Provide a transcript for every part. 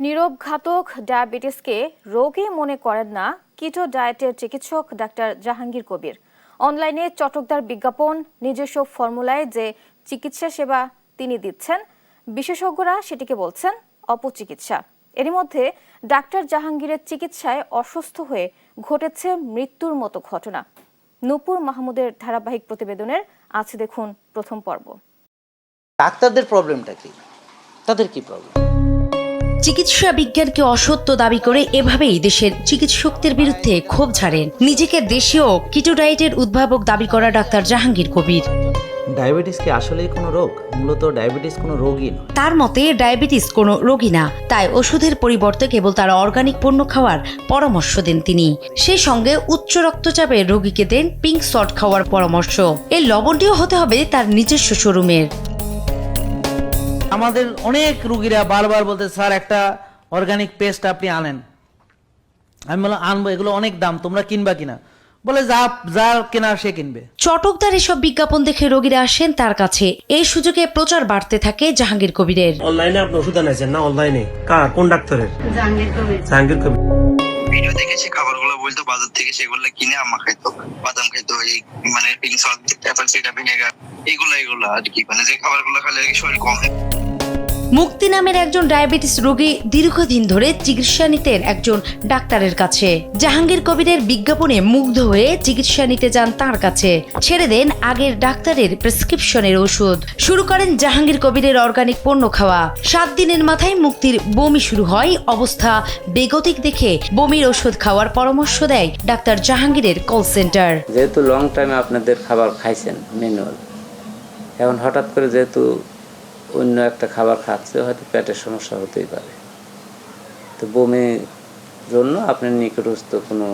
নীরব ঘাতক ডায়াবেটিসকে রোগই মনে করেন না কিটো ডায়েটের চিকিৎসক ডাক্তার জাহাঙ্গীর কবির। অনলাইনে চটকদার বিজ্ঞাপন, নিজস্ব ফর্মুলায় যে চিকিৎসা সেবা তিনি দিচ্ছেন, বিশেষজ্ঞরা সেটিকে বলছেন অপচিকিৎসা। এরই মধ্যে ডাক্তার জাহাঙ্গীরের চিকিৎসায় অসুস্থ হয়ে ঘটেছে মৃত্যুর মতো ঘটনা। নূপুর মাহমুদের ধারাবাহিক প্রতিবেদনের আছে দেখুন প্রথম পর্ব। ডাক্তারদের প্রবলেমটা কি? তাদের কি প্রবলেম? চিকিৎসা বিজ্ঞানকে অসত্য দাবি করে এভাবেই দেশের চিকিৎসকদের বিরুদ্ধে ক্ষোভ ঝাড়েন নিজেকে দেশীয় কিটো ডায়েটের উদ্ভাবক দাবি করা ডাক্তার জাহাঙ্গীর কবির। ডায়াবেটিস কি আসলেই কোনো রোগ? মূলত ডায়াবেটিস কোনো রোগই নয়। তার মতে ডায়াবেটিস কোনো রোগই না, তাই ওষুধের পরিবর্তে কেবল তার অর্গানিক পণ্য খাওয়ার পরামর্শ দেন তিনি। সেই সঙ্গে উচ্চ রক্তচাপের রোগীকে দেন পিঙ্ক সল্ট খাওয়ার পরামর্শ। এই লবণটিও হতে হবে তার নিজস্ব শোরুমের। আমাদের অনেক রুগীরা বারবার বলতে, স্যার একটা অর্গানিক পেস্ট আপনি আনেন। আমি বললাম আনবো, এগুলো অনেক দাম, তোমরা কিনবা কিনা? বলে যা কেনা সে কিনবে। চটকদার এসব বিজ্ঞাপন দেখে রোগীরা আসেন তার কাছে। এই সুযোগে প্রচার বাড়তে থাকে জাহাঙ্গীর কবিরের। অনলাইনে আপনি ওষুধ আনাইছেন না? অনলাইনে কোন ডাক্তারের? জাহাঙ্গীর কবির। ভিডিও দেখে সে খাবারগুলো বলতো, বাজার থেকে সেগুলো কিনে আম্মা খাইতো, বাদাম খাইতো, এই মানে pink salt, Apple cedar, vinegar, এগুলো আর কি, মানে যে খাবারগুলো খেলে আর কি শরীর কমে। মুক্তি নামের একজন ডায়াবেটিস রোগী দীর্ঘদিন ধরে চিকিৎসা নিতেন একজন ডাক্তারের কাছে। জাহাঙ্গীর কবিরের বিজ্ঞাপনে মুগ্ধ হয়ে চিকিৎসা নিতে যান তার কাছে। ছেড়ে দেন আগের ডাক্তারের প্রেসক্রিপশনের ওষুধ। শুরু করেন জাহাঙ্গীর কবিরের অর্গানিক পণ্য খাওয়া। 7 দিনের মাথায় মুক্তির বমি শুরু হয়। অবস্থা বেগতিক দেখে বমির ওষুধ খাওয়ার পরামর্শ দেয় ডাক্তার জাহাঙ্গীরের কল সেন্টার। যেহেতু লং টাইমে আপনাদের খাবার খাইছেন ম্যানুয়াল, এখন হঠাৎ করে যেহেতু অন্য একটা খাবার খাচ্ছে, হয়তো পেটের সমস্যা হতেই পারে। তো বমির জন্য আপনার নিকটস্থ কোনো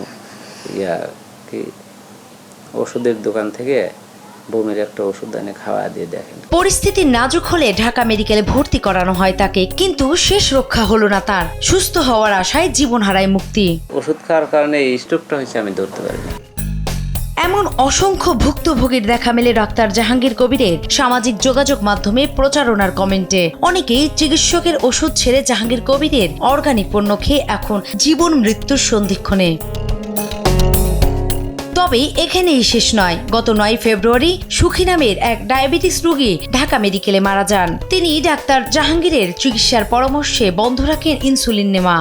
ওষুধের দোকান থেকে বমির একটা ওষুধ এনে খাওয়া দিয়ে দেখেন। পরিস্থিতি নাজুক হলে ঢাকা মেডিকেলে ভর্তি করানো হয় তাকে, কিন্তু শেষ রক্ষা হলো না তার। সুস্থ হওয়ার আশায় জীবন হারায় মুক্তি। ওষুধ খাওয়ার কারণে এই স্ট্রোকটা হয়েছে, আমি ধরতে পারিনি। এমন অসংখ্য ভুক্তভোগীর দেখা মেলে ডাক্তার জাহাঙ্গীর কবিরের সামাজিক যোগাযোগ মাধ্যমে প্রচারণার কমেন্টে। অনেকেই চিকিৎসকের ওষুধ ছেড়ে জাহাঙ্গীর কবিরের অর্গানিক পণ্য খেয়ে এখন জীবন মৃত্যুর সন্ধিক্ষণে। তবে এখানেই শেষ নয়। গত 9 ফেব্রুয়ারি সুখী নামের এক ডায়াবেটিস রোগী ঢাকা মেডিকেলে মারা যান। তিনি ডাক্তার জাহাঙ্গীরের চিকিৎসার পরামর্শে বন্ধ রাখেন ইনসুলিন নেওয়া।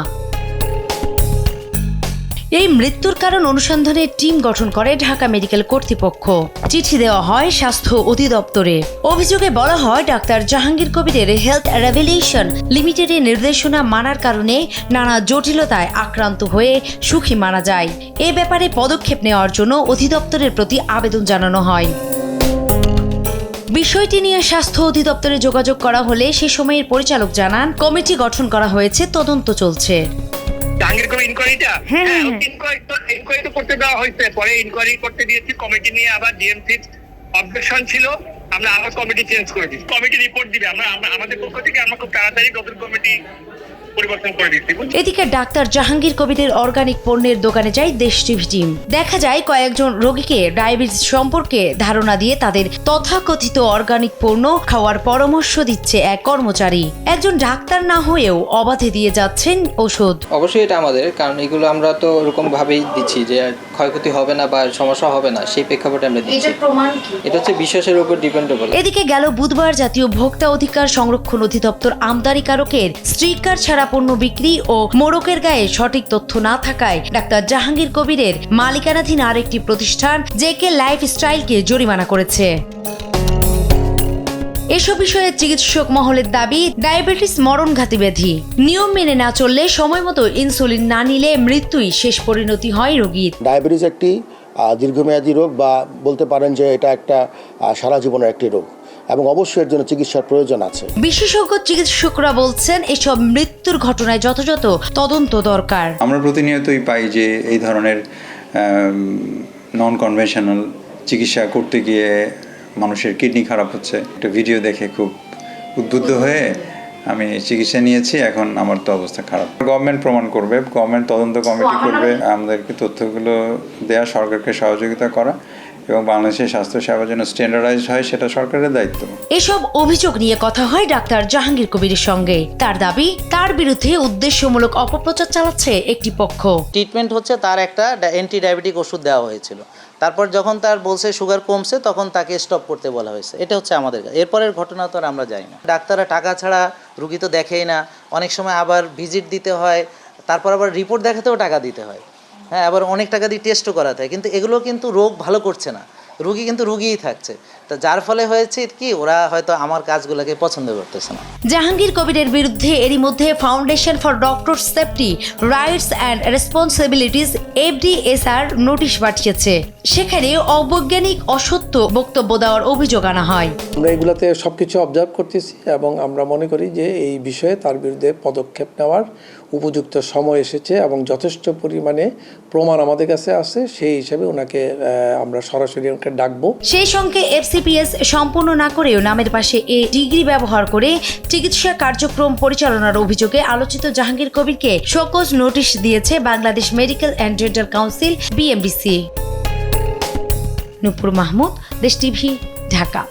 এই মৃত্যুর কারণ অনুসন্ধানে টিম গঠন করে ঢাকা মেডিকেল কর্তৃপক্ষ। চিঠি দেওয়া হয় স্বাস্থ্য অধিদপ্তরে। অভিযোগে বলা হয় ডাক্তার জাহাঙ্গীর কবিরের হেলথ রেভেলিউশন লিমিটেডের নির্দেশনা মানার কারণে নানা জটিলতায় আক্রান্ত হয়ে সুখী মারা যায়। এ ব্যাপারে পদক্ষেপ নেওয়ার জন্য অধিদপ্তরের প্রতি আবেদন জানানো হয়। বিষয়টি নিয়ে স্বাস্থ্য অধিদপ্তরে যোগাযোগ করা হলে সে সময়ের পরিচালক জানান কমিটি গঠন করা হয়েছে, তদন্ত চলছে। জাহাঙ্গীর কবির ইনকোয়ারিটা ইনকোয়ারি তো করতে দেওয়া হয়েছে, পরে ইনকোয়ারি করতে দিয়েছি কমিটি নিয়ে, আবার ডিএমসির অবজেকশন ছিল, আমরা আবার কমিটি চেঞ্জ করে দিচ্ছি। কমিটি রিপোর্ট দিবে, আমরা আমাদের পক্ষ থেকে আমরা খুব তাড়াতাড়ি নতুন কমিটি পরিবর্তন করে দিচ্ছি। এদিকে ডাক্তার জাহাঙ্গীর কবিরের অর্গানিক পণ্যের দোকানে যায় দেশ টিভি টিম। দেখা যায় কয়েকজন রোগীকে ডায়াবেটিস সম্পর্কে ধারণা দিয়ে তাদের তথাকথিত অর্গানিক পণ্য খাওয়ার পরামর্শ দিচ্ছে এক কর্মচারী। একজন ডাক্তার না হয়েও অবাধে দিয়ে যাচ্ছেন ওষুধ। অবশ্যই এটা আমাদের, কারণ এগুলো আমরা তো ওরকম ভাবেই দিচ্ছি যে ক্ষয়ক্ষতি হবে না বা সমস্যা হবে না, সেই প্রেক্ষাপটে আমরা দিচ্ছি। এটা হচ্ছে বিশ্বাসের উপর ডিপেন্ডেবল। এদিকে গেল বুধবার জাতীয় ভোক্তা অধিকার সংরক্ষণ অধিদপ্তর আমদানিকারকের স্টিকার ছাড়া পণ্য বিক্রি ও মোড়কের গায়ে সঠিক তথ্য না থাকায় ডাক্তার জাহাঙ্গীর কবিরের মালিকানাধীন আরেকটি প্রতিষ্ঠান জেকে লাইফস্টাইলকে জরিমানা করেছে। এসব বিষয়ে চিকিৎসক মহলের দাবি, ডায়াবেটিস মরণঘাতী ব্যাধি। নিয়ম মেনে না চললে সময় মতো ইনসুলিন না নিলে মৃত্যুই শেষ পরিণতি হয় রোগীর। ডায়াবেটিস একটি দীর্ঘমেয়াদী রোগ, বা বলতে পারেন যে এটা একটা সারা জীবনের একটি রোগ, এবং অবশ্যই এর জন্য চিকিৎসার প্রয়োজন আছে। বিশেষজ্ঞ চিকিৎসকরা বলছেন এসব মৃত্যুর ঘটনায় যথাযথ তদন্ত দরকার। আমরা প্রতিনিয়তই পাই যে এই ধরনের নন কনভেনশনাল চিকিৎসা করতে গিয়ে মানুষের কিডনি খারাপ হচ্ছে। একটা ভিডিও দেখে খুব উদ্বুদ্ধ হয়ে আমি চিকিৎসা নিয়েছি, এখন আমার তো অবস্থা খারাপ। গভর্নমেন্ট প্রমাণ করবে, গভর্নমেন্ট তদন্ত কমিটি করবে, আমাদেরকে তথ্যগুলো দেয়া, সরকারকে সহযোগিতা করা এবং বাংলাদেশের স্বাস্থ্যসেবা যেন স্ট্যান্ডার্ডাইজড হয় সেটা সরকারের দায়িত্ব। এসব অভিযোগ নিয়ে কথা হয় ডাক্তার জাহাঙ্গীর কবিরের সঙ্গে। তার দাবি, তার বিরুদ্ধে উদ্দেশ্যমূলক অপপ্রচার চালাচ্ছে একটি পক্ষ। ট্রিটমেন্ট হচ্ছে তার একটা অ্যান্টি ডায়াবেটিক ওষুধ দেওয়া হয়েছিল, তারপর যখন তার বলছে সুগার কমছে তখন তাকে স্টপ করতে বলা হয়েছে। এটা হচ্ছে আমাদের কাছে। এরপরের ঘটনা তো আর আমরা জানি না। ডাক্তাররা টাকা ছাড়া রুগী তো দেখেই না, অনেক সময় আবার ভিজিট দিতে হয়, তারপর আবার রিপোর্ট দেখাতেও টাকা দিতে হয়, হ্যাঁ, আবার অনেক টাকা দিয়ে টেস্টও করাতে হয়, কিন্তু এগুলো কিন্তু রোগ ভালো করছে না, রুগী কিন্তু রুগীই থাকছে। তো যার ফলে হয়েছে কি, ওরা হয়তো আমার কাজগুলোকে পছন্দ করতেছে না। জাহাঙ্গীর কবিরের বিরুদ্ধে এরই মধ্যে foundation for doctor safety rights and responsibilities FDSR notice পাঠিয়েছে। সেখানে অবৈজ্ঞানিক অসত্য বক্তব্য দেওয়ার অভিযোগ আনা হয়। আমরা এগুলাতে সবকিছু অবজার্ভ করতেছি এবং আমরা মনে করি যে এই বিষয়ে তার বিরুদ্ধে পদক্ষেপ নেওয়ার উপযুক্ত সময় এসেছে এবং যথেষ্ট পরিমাণে প্রমাণ আমাদের কাছে আছে। সেই হিসাবে ওনাকে আমরা সরাসরি ওনাকে ডাকবো। সেই সঙ্গে FCPS সম্পূর্ণ না করেও নামের পাশে এ ডিগ্রি ব্যবহার করে চিকিৎসা কার্যক্রম পরিচালনার অভিযোগে আলোচিত জাহাঙ্গীর কবিরকে শোকজ নোটিশ দিয়েছে Bangladesh medical and dental council BMDC। নূপুর মাহমুদ, দেশ টিভি, ঢাকা।